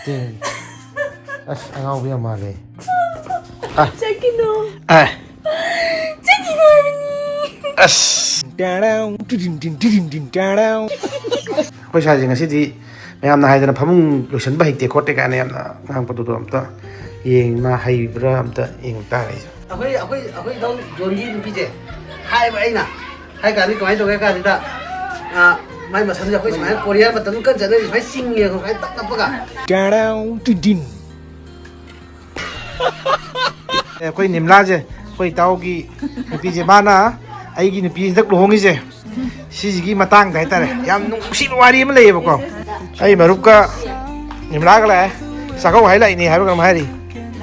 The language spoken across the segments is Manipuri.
네. 아, 그냥 말해. 자기노. 자기노 하니. 따라옹 뚜딘딘딘딘 ꯑꯩꯈꯣꯏ ꯁꯥꯏꯁꯦ ꯉꯁꯤꯗꯤ ꯃꯌꯥꯝꯅ ꯍꯥꯏꯗꯅ ꯐꯃꯨꯡ ꯂꯣꯏꯁꯟꯕ ꯍꯩꯇꯦ ꯈꯣꯠꯇꯦ ꯀꯥꯏꯅ ꯌꯥꯝꯅ ꯉꯥꯡꯕꯗꯨꯗꯣ ꯑꯝꯇ ꯃꯥ ꯍꯩꯕ꯭ꯔꯥ ꯑꯝꯇ ꯌꯦꯡꯕ ꯇꯥꯔꯦ ꯑꯩꯈꯣꯏ ꯖꯣꯟꯒꯤ ꯅꯨꯄꯤꯁꯦ ꯍꯥꯏꯕ ꯑꯩꯅ ꯍꯥꯏ ꯀꯥꯟꯗꯤ ꯀꯃꯥꯏꯅ ꯇꯧꯒꯦ ꯀꯥꯟꯁꯤꯗ ꯃꯥꯏ ꯃꯁꯝꯁꯦ ꯑꯩꯈꯣꯏ ꯁꯨꯃꯥꯏꯅ ꯀꯣꯔꯤꯌꯥ ꯃꯇꯝ ꯀꯟ ꯆꯠꯅꯔꯤ ꯁꯨꯃꯥꯏꯅ ꯆꯤꯡꯉꯦ ꯁꯨꯃꯥꯏꯅ ꯇꯞ ꯇꯞꯄꯒ 따라옹 뚜딘 ꯑꯩꯈꯣꯏ ꯅꯤꯝꯂꯥꯁꯦ ꯑꯩꯈꯣꯏ ꯏꯇꯥꯎꯒꯤ ꯅꯨꯄꯤꯁꯦ ꯃꯥꯅ ꯑꯩꯒꯤ ꯅꯨꯄꯤ ꯍꯟꯗꯛ ꯂꯨꯍꯣꯡꯉꯤꯁꯦ ꯁꯤꯁꯤꯒꯤ ꯃꯇꯥꯡꯗ ꯍꯥꯏꯇꯥꯔꯦ ꯌꯥꯝ ꯅꯨꯡꯁꯤꯕ ꯋꯥꯔꯤ ꯑꯃ ꯂꯩꯌꯦꯕꯀꯣ ꯑꯩ ꯃꯔꯨꯞꯀ ꯅꯤꯝꯂꯥꯒ ꯂꯥꯛꯑꯦ ꯆꯥꯛꯀꯧ ꯍꯥꯏ ꯂꯥꯛꯏꯅꯦ ꯍꯥꯏꯕ ꯀꯩꯅꯣꯝ ꯍꯥꯏꯔꯤ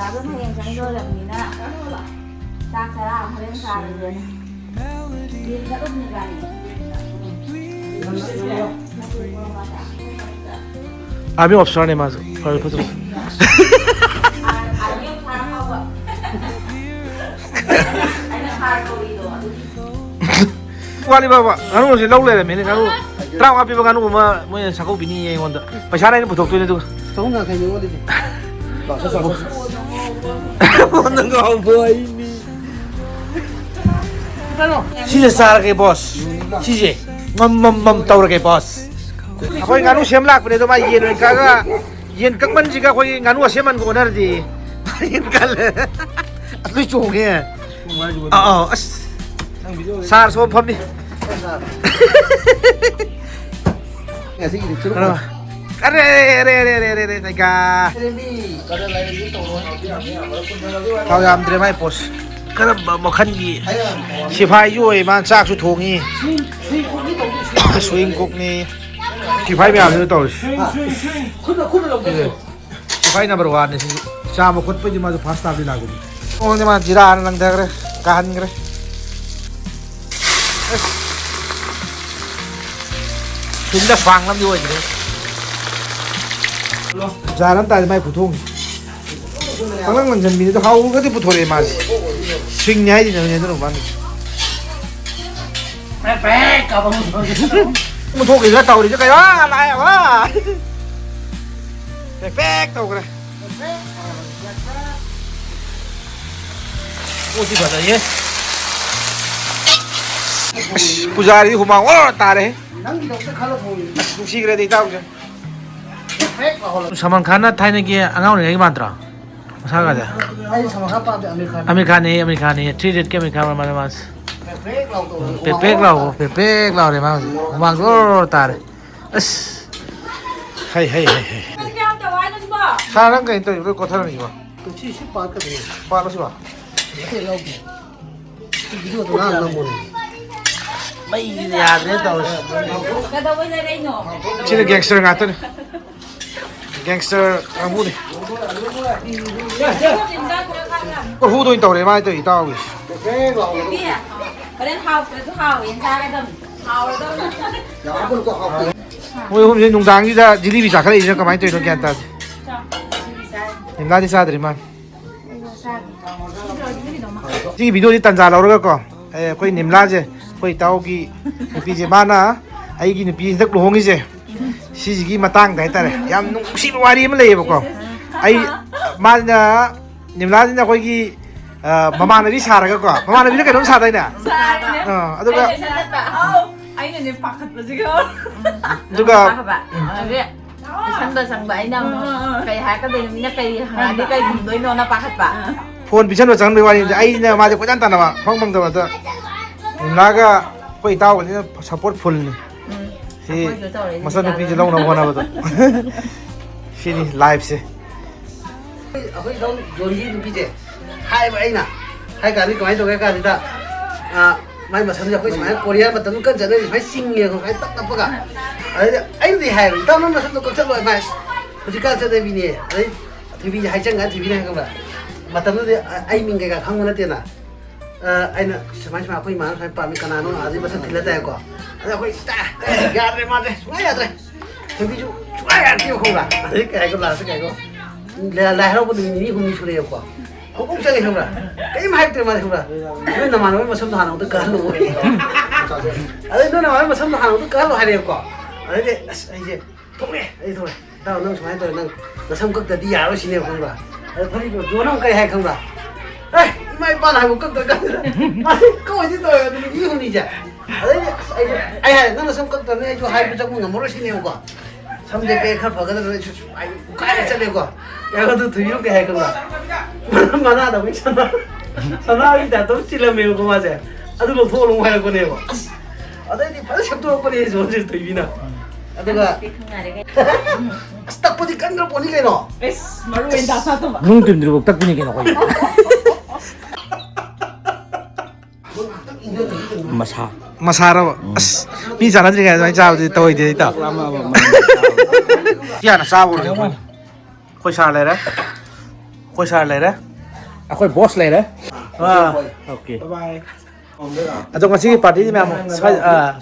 나도 그냥 장도랍니다. 딱 자라 하는 사람은 일가 없는 거아니. 아미 없어하네 맞아. 벌써. 아니요 사람하고. 아니 사람하고도. wali baba anu si lau le meni anu trao api ba anu ma mo sakau bini ye ngonda pasara ini putok tu ni tu 정훈아 그냥 이거 어디지? Nang kau boy ini. Sisi sar ke bos. Sisi. Mom tau ke bos. Aku nganu siam lak pada tu mai yen kaga yen kakman jika aku nganu siaman ko nar di. Yen kal. Asli chonge. As. Sar so pham ni. Ya sih gitu. Are naga. Kau yang terima pos. Kerana makan di sifai juga man sak su thongi. Swing cook ni. Sifai macam tu tahu. Sifai number 1 ni. Sama kot pun cuma tu pasta di lagu. Oh ni macam jira anak dah kere, kahan kere. Sudah fang lam juga je. Jalan tadi mai putung. Kalau macam ni tu hau ke tu putori mas. Swing ni aja ni tu rumah ni. Pepek apa Mutu kita tahu dia kayak lah wah. Pepek tahu kena. Oh tidak ada ye. Pujari rumah oh tarik. Susi kira dia tahu je. Saman Khan Thai ni ke angau ni lagi mantra. Masa ada. Amerika ni 3 ke Amerika mana mas. Pepek lau deh mas. Rumah gor tarik. Hai. Sekarang kan itu itu kota ni bah. Pak sih bah. Mai ya dia tahu. Cina gangster ngata ni. Gangster kamu ni. Kau hudo ini tahu deh, mai tu itu tahu. Ôi hôm nay nung dang đi ra jili bisa kali ini kamai tu itu kian tas. Ini lagi sadar man. Jadi video di Tanzania orang kau, kau ini nimla je, kau tahu ki nupi je mana, ayi ki nupi hendak luhongi je. Sisi matang dah itu, yang nungsi wari mana lagi kau. Ayi mana nimla je kau ki mama nabi sara kau, mama nabi tu kan orang sara ini. Aduh kau. Anh này phạt rồi chứ Juga. Sang bảy năm cây hạt cái gì nó cây hàng đi cây cùng đối nó phạt bạ. Phone bisa lo jangan lewat ini. Ayi ni macam kau jantan apa? Fang tu macam. Naga kau tahu ni support full ni. Si masa tu pergi long nak apa tu? Sini live se. Aku Johnny nupije. Hai ba aina. Hai kali kau itu kan kita. Mai masam aku sebenarnya Korea betul kan jadi sebenarnya singnya kau kayak tak apa kan. Ayo deh hai. Tahu nama masam tu kau cakap mas. Jika saya bini, TV hai jangan TV ni kau lah. Betul tu ayo minggu kan kamu nanti na. Ayo sebenarnya aku iman saya pamit kanan no, ada masam tidak tahu kau. Ada aku ya ada macam, semua ada. TV tu, semua ada kau lah. Ada kayak kau lah, kayak kau. Lahir pun ini humi sudah kau. Aku cakap ni kau. Kau mahir terima kau. Ini nama nama masam tu hanam tu kalau. Ada itu nama masam tu hanam tu kalau hari kau. Ada je, aje. Tunggu, aje tunggu. ꯏꯇꯥꯎ ꯅꯪ ꯁꯨꯃꯥꯏꯅ ꯇꯧꯔꯦ ꯅꯪ ꯅꯁꯝ ꯀꯛꯇꯗꯤ ꯌꯥꯔꯣꯏ ꯁꯤꯅꯦꯕ ꯈꯪꯕ꯭ꯔꯥ ꯑꯗ ꯐꯔꯤꯗꯣ ꯖꯣꯟ ꯑꯃꯨꯛ ꯀꯩ ꯍꯥꯏ ꯈꯪꯕ꯭ꯔꯥ ꯑꯦ ꯏꯃꯥ ꯏꯄꯥꯅ ꯍꯥꯏꯕ ꯀꯛꯇ꯭ꯔꯀꯥꯟꯁꯤꯗ ꯃꯥꯁꯤ ꯀꯃꯥꯏꯅ ꯇꯧꯋꯦ ꯑꯗꯨ ꯅꯨꯄꯤ ꯍꯨꯝꯅꯤꯁꯦ ꯑꯗꯩꯗꯤ ꯑꯁ ꯑꯩ ꯍꯥꯏ ꯅꯪ ꯅꯁꯝ ꯀꯛꯇꯕꯅꯤ ꯑꯩꯁꯨ ꯍꯥꯏꯕ ꯆꯪꯕ ꯉꯝꯃꯔꯣꯏ ꯁꯤꯅꯦꯕꯀꯣ ꯁꯝꯁꯦ ꯀꯩ ꯈꯔ ꯐꯒꯗꯕꯅꯤ ꯑꯩꯁꯨ ꯎꯀꯥꯏꯅ ꯆꯠꯂꯦꯀꯣ ꯌꯥꯔꯣ ꯑꯗꯨ ꯊꯨꯏꯔꯣ ꯀꯩ ꯍꯥꯏ ꯈꯪꯕ꯭ꯔꯥ ꯃꯅꯥꯗ ꯑꯃꯨꯛ ꯁꯅꯥꯒꯤ ꯇꯥꯏꯞꯇ ꯆꯤꯜꯂꯝꯃꯦꯕꯀꯣ ꯃꯥꯁꯦ ꯑꯗꯨ ꯂꯧꯊꯣꯛꯑ ꯑꯃꯨꯛ ꯍꯥꯏꯔꯛꯄꯅꯦꯕ ꯑꯗꯩꯗꯤ ꯐꯖꯅ ꯁꯦꯝꯗꯣꯔꯛꯄꯅꯦ ꯖꯣꯟꯁꯦ ꯊꯣꯏꯕꯤꯅ ꯑꯗꯨꯒ ꯑꯁ ꯇꯛꯄꯗꯤ ꯀꯟꯈ꯭ꯔ ꯄꯣꯠꯅꯤ ꯀꯩꯅꯣ Maru yang dasar tuh, Pak. ꯅꯨꯡ ꯇꯤꯟꯗ꯭ꯔꯤꯕꯧ ꯇꯛꯄꯅꯤ ꯀꯩꯅꯣ ꯑꯩꯈꯣꯏ ꯃꯁꯥꯔꯕ ꯑꯁ ꯃꯤ ꯆꯥꯟꯅꯗ꯭ꯔꯤꯉꯩ ꯑꯗꯨꯃꯥꯏꯅ ꯆꯥꯕꯗꯤ ꯇꯧꯔꯣꯏꯗꯦ ꯏꯇꯥꯎ ꯌꯥꯅ ꯆꯥꯕ ꯑꯩꯈꯣꯏ ꯁꯥꯔ ꯂꯩꯔꯦ ꯑꯩꯈꯣꯏ ꯁꯥꯔ ꯂꯩꯔꯦ ꯑꯩꯈꯣꯏ ꯕꯣꯁ ꯂꯩꯔꯦ ꯑꯣꯀꯦ ꯑꯗꯣ ꯉꯁꯤꯒꯤ ꯄꯥꯔꯇꯤꯗꯤ ꯃꯌꯥꯝ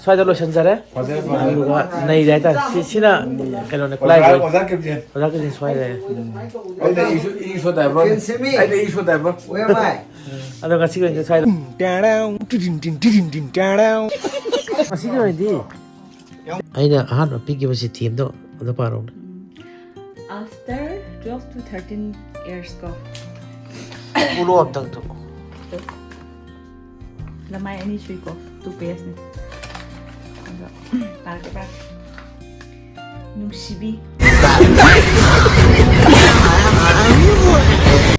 ꯁ꯭ꯋꯥꯏꯗ ꯂꯣꯏꯁꯤꯟꯖꯔꯦ ꯑꯗꯨꯒ ꯅꯩꯔꯦ ꯍꯥꯏꯇꯥꯔꯦ ꯁꯤꯅ ꯀꯩꯅꯣꯅꯦ ꯈꯨꯠꯂꯥꯏ ꯑꯣꯖꯥ ꯀꯦꯞꯇꯦꯟ ꯁ꯭ꯋꯥꯏꯗ ꯑꯗꯣ ꯉꯁꯤꯒꯤ ꯑꯣꯏꯅꯗꯤ ꯁ꯭ꯋꯥꯏꯗ ꯉꯁꯤꯒꯤ ꯑꯣꯏꯅꯗꯤ ꯑꯩꯅ ꯑꯍꯥꯟꯕ ꯄꯤꯈꯤꯕ ꯆꯤꯊꯤ ꯑꯝꯗꯣ ꯑꯗꯨ ꯄꯥꯔꯛꯎꯅꯦ After 12 to 13 years ko, ꯎꯂꯣ ꯑꯝꯇꯪꯗꯣ lamay ani shui ko 2 pages ni. Ano? Para nungsibi.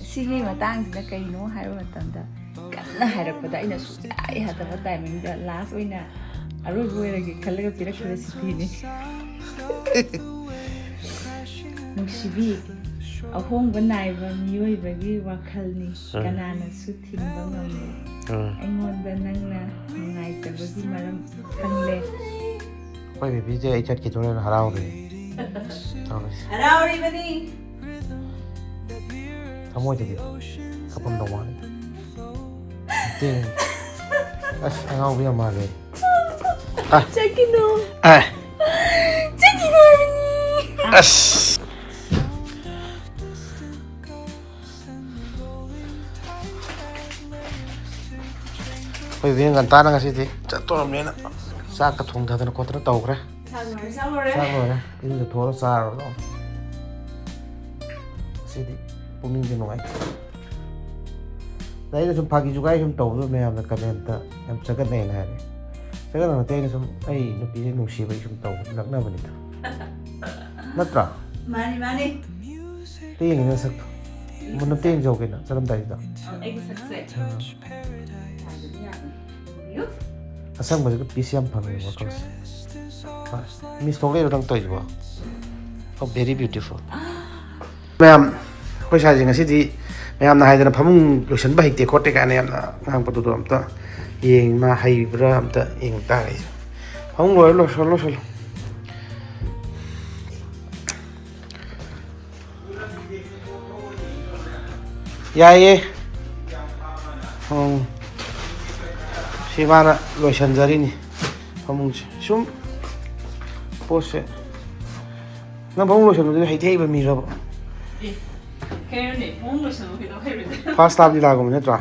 Sige matang sila kayo haiba matanda. Kanna hairappada aina suai hataba timing da last oina aroi boiragi khallaga pirakra recipe ni. Nungsibi ahongba naiba miyoibagi wakhalni kananasu thingba ngamne. ꯑꯩꯉꯣꯟꯗ ꯅꯪꯅ ꯅꯨꯡꯉꯥꯏꯇꯕꯒꯤ ꯃꯔꯝ ꯈꯪꯂꯦ ꯑꯩꯈꯣꯏ ꯕꯦꯕꯤꯁꯦ ꯑꯩ ꯆꯠꯈꯤꯗꯣꯔꯦꯅ ꯍꯔꯥꯎꯔꯦ ꯍꯔꯥꯎꯔꯤꯕꯅꯤ ꯊꯃꯣꯏꯗꯗꯤ ꯀꯞꯄꯝꯗꯧ ꯃꯥꯜꯂꯦ ꯃꯇꯦꯡ ꯑꯁ ꯑꯉꯥꯎꯕꯤ ꯌꯥꯝ ꯃꯥꯜꯂꯦ ꯆꯠꯈꯤꯅꯣ ꯆꯠꯈꯤꯅꯣ ꯑꯁ ꯑꯩꯈꯣꯏ ꯕꯦꯕꯤ ꯉꯟꯇꯥꯅ ꯉꯁꯤꯗꯤ ꯆꯠꯇꯣꯔꯝꯅꯤꯅ ꯆꯥꯛꯀ ꯊꯣꯡꯊꯗꯅ ꯈꯣꯠꯇꯅ ꯇꯧꯈ꯭ꯔꯦ ꯆꯥꯛ ꯂꯣꯏꯔꯦ ꯏꯔꯨꯖ ꯊꯣꯛꯑꯒ ꯆꯥꯔꯕ ꯉꯁꯤꯗꯤ ꯄꯨꯛꯅꯤꯡꯁꯦ ꯅꯨꯡꯉꯥꯏꯇꯦ ꯑꯩꯅ ꯁꯨꯝ ꯐꯥꯒꯤ ꯖꯨꯒꯥꯏ ꯁꯨꯝ ꯇꯧꯕꯗꯣ ꯃꯌꯥꯝꯅ ꯀꯃꯦꯟꯇ ꯌꯥꯝ ꯆꯒꯠꯅꯩꯅ ꯍꯥꯏꯔꯦ ꯆꯒꯠꯅ ꯅꯠꯇꯦ ꯑꯩꯅ ꯁꯨꯝ ꯑꯩ ꯅꯨꯄꯤꯁꯦ ꯅꯨꯡꯁꯤꯕꯒꯤ ꯁꯨꯝ ꯇꯧꯕ ꯂꯛꯅꯕꯅꯤꯗ ꯅꯠꯇ꯭ꯔꯥ ꯃꯥꯅꯤ ꯇꯦꯡꯉꯤ ꯅꯁꯛꯇꯣ ꯃꯨꯟꯅ ꯇꯦꯡꯖꯧ ꯀꯩꯅꯣ ꯆꯠꯂꯝꯗꯥꯏꯁꯤꯗ ꯑꯩꯒꯤ ꯁꯛꯁꯦ ꯑꯁꯪꯕꯁꯤꯒ ꯄꯤꯁ ꯌꯥꯝ ꯐꯪꯉꯦ ꯋꯥꯈꯜꯁꯦ ꯃꯤꯁ ꯊꯣꯛꯂꯛꯏꯔꯣ ꯅꯪ ꯇꯧꯔꯤꯁꯤꯕꯣ ꯑꯣ ꯚꯦꯔꯤ ꯕ꯭ꯌꯨꯇꯤꯐꯨꯜ ꯃꯌꯥꯝ ꯑꯩꯈꯣꯏ ꯁꯥꯏꯁꯦ ꯉꯁꯤꯗꯤ ꯃꯌꯥꯝꯅ ꯍꯥꯏꯗꯅ ꯐꯃꯨꯡ ꯂꯣꯏꯁꯤꯟꯕ ꯍꯩꯇꯦ ꯈꯣꯠꯇꯦ ꯀꯥꯏꯅ ꯌꯥꯝꯅ ꯉꯥꯡꯕꯗꯨꯗꯣ ꯑꯝꯇ ꯃꯥ ꯍꯩꯕ꯭ꯔꯥ ꯑꯝꯇ ꯌꯦꯡꯕ ꯇꯥꯔꯦ ꯑꯩꯁꯦ ꯐꯃꯨꯡ ꯂꯣꯏꯔ ꯂꯣꯏꯁꯜꯂꯣ ꯌꯥꯏꯌꯦ ꯁꯤ ꯃꯥꯅ ꯂꯣꯏꯁꯤꯟꯖꯔꯤꯅꯤ ꯐꯃꯨꯡꯁꯦ ꯁꯨꯝ ꯄꯣꯠꯁꯦ ꯅꯪ ꯐꯃꯨꯡ ꯂꯣꯏꯁꯤꯟꯕꯗꯨꯗꯤ ꯍꯩꯕ ꯃꯤꯔꯕ ꯀꯩꯅꯣꯅꯦ ꯐꯃꯨꯡ ꯂꯣꯏꯁꯤꯟꯕ ꯀꯩꯗꯧ ꯍꯩꯔꯣꯏꯗꯣꯏꯅꯣ ꯐꯥꯔꯁ ꯇꯥꯏꯝ ꯂꯤꯂꯥꯒꯨꯝꯕ ꯅꯠꯇ꯭ꯔꯥ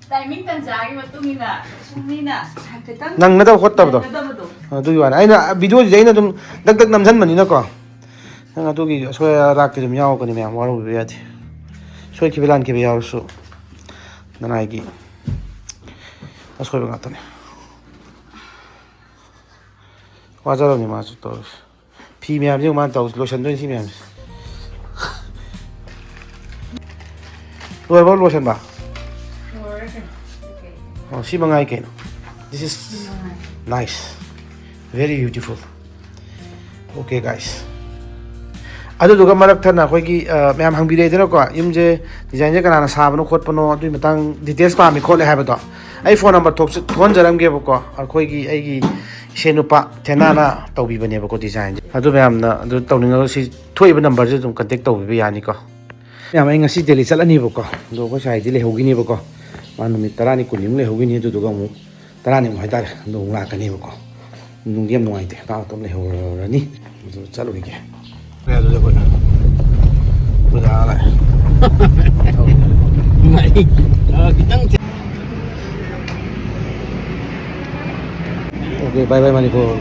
ꯇꯥꯏꯃꯤꯡ ꯇꯟꯖꯥꯒꯤ ꯃꯇꯨꯡ ꯏꯟꯅ ꯁꯨꯝ ꯃꯤꯅ ꯍꯥꯏꯐꯦꯠꯇꯪ ꯅꯪꯒꯗꯕ ꯈꯣꯠꯇꯕꯗꯣ ꯅꯪꯒꯗꯕꯗꯣ ꯑꯗꯨꯒꯤ ꯋꯥꯅꯤ ꯑꯩꯅ ꯚꯤꯗꯤꯑꯣꯁꯤꯗꯤ ꯑꯩꯅ ꯑꯗꯨꯝ ꯗꯛ ꯗꯛ ꯅꯝꯁꯤꯟꯕꯅꯤꯅꯀꯣ ꯅꯪ ꯑꯗꯨꯒꯤ ꯑꯁꯣꯏ ꯑꯔꯥꯛꯇꯤ ꯑꯗꯨꯝ ꯌꯥꯎꯔꯛꯀꯅꯤ ꯃꯌꯥꯝ ꯋꯥꯔꯧꯕꯤꯕ ꯌꯥꯗꯦ ꯁꯣꯏꯈꯤꯕ ꯂꯥꯟꯈꯤꯕ ꯌꯥꯎꯔꯁꯨ ꯅꯅꯥꯏꯒꯤ ꯑꯁꯣꯏꯕ ꯉꯥꯛꯇꯅꯤ ꯋꯥꯖꯔꯕꯅꯤ ꯃꯥꯁꯨ ꯇꯧꯔꯤꯁꯦ ꯐꯤ ꯃꯌꯥꯝꯁꯦ ꯃꯥꯅ ꯇꯧꯔꯤꯁꯦ ꯂꯣꯏꯁꯤꯟꯗꯣꯏꯅꯤ ꯁꯤ ꯃꯌꯥꯝꯁꯦ ꯂꯣꯏꯕ ꯂꯣꯏꯁꯤꯟꯕ ꯑꯣ ꯁꯤ ꯃꯉꯥꯏ ꯀꯩꯅꯣ dish is nice very beautiful okay guys ꯑꯗꯨꯗꯨꯒ ꯃꯔꯛ ꯊꯠꯅ ꯑꯩꯈꯣꯏꯒꯤ ꯃꯌꯥꯝ ꯍꯪꯕꯤꯔꯛꯏꯗꯅꯀꯣ ꯌꯨꯝꯁꯦ ꯗꯤꯖꯥꯏꯟꯁꯦ ꯀꯅꯥꯅ ꯁꯥꯕꯅꯣ ꯈꯣꯠꯄꯅꯣ ꯑꯗꯨꯒꯤ ꯃꯇꯥꯡ ꯗꯤꯇꯦꯜꯁ ꯄꯥꯝꯃꯤ ꯈꯣꯠꯂꯦ ꯍꯥꯏꯕꯗꯣ ꯑꯩ ꯐꯣꯟ ꯅꯝꯕꯔ ꯊꯣꯛꯍꯟꯖꯔꯝꯒꯦꯕꯀꯣ ꯑꯩꯒꯤ ꯏꯁꯦ ꯅꯨꯄꯥ ꯊꯦꯅꯥꯅ ꯇꯧꯕꯤꯕꯅꯦꯕꯀꯣ ꯗꯤꯖꯥꯏꯟꯁꯦ ꯑꯗꯨ ꯃꯌꯥꯝꯅ ꯑꯗꯨ ꯇꯧꯅꯤꯡꯉꯒ ꯁꯤ ꯊꯣꯛꯏꯕ ꯅꯝꯕꯔꯁꯦ ꯑꯗꯨꯝ ꯀꯟꯇꯦꯛ ꯇꯧꯕꯤꯕ ꯌꯥꯅꯤꯀꯣ ꯃꯌꯥꯝ ꯑꯩ ꯉꯁꯤ ꯗꯦꯜꯂꯤ ꯆꯠꯂꯅꯤꯕꯀꯣ ꯑꯗꯣ ꯑꯩꯈꯣꯏ ꯁꯥꯏꯗꯤ ꯂꯩꯍꯧꯈꯤꯅꯦꯕꯀꯣ ꯃꯥ ꯅꯨꯃꯤꯠ 10ꯅꯤ 20ꯅꯤꯃꯨꯛ ꯂꯩꯍꯧꯈꯤꯅꯤ ꯑꯗꯨꯗꯨꯒ ꯑꯃꯨꯛ 10ꯅꯤꯃꯨꯛ ꯍꯥꯏꯇꯥꯔꯦ ꯑꯗꯨ ꯑꯃꯨꯛ ꯂꯥꯛꯀꯅꯦꯕꯀꯣ ꯅꯨꯡꯗꯤ ꯌꯥꯝ ꯅꯨꯡꯉꯥꯏꯇꯦ ꯃꯥ ꯑꯗꯨꯝ ꯂꯩꯍꯧꯔꯅꯤ ꯑꯗꯨ ꯆꯠꯂꯨꯈꯤꯒꯦ ꯑꯗꯨꯗ ꯑꯩꯈꯣꯏ ꯂꯥꯛꯑꯦ Okay, bye bye Manipur.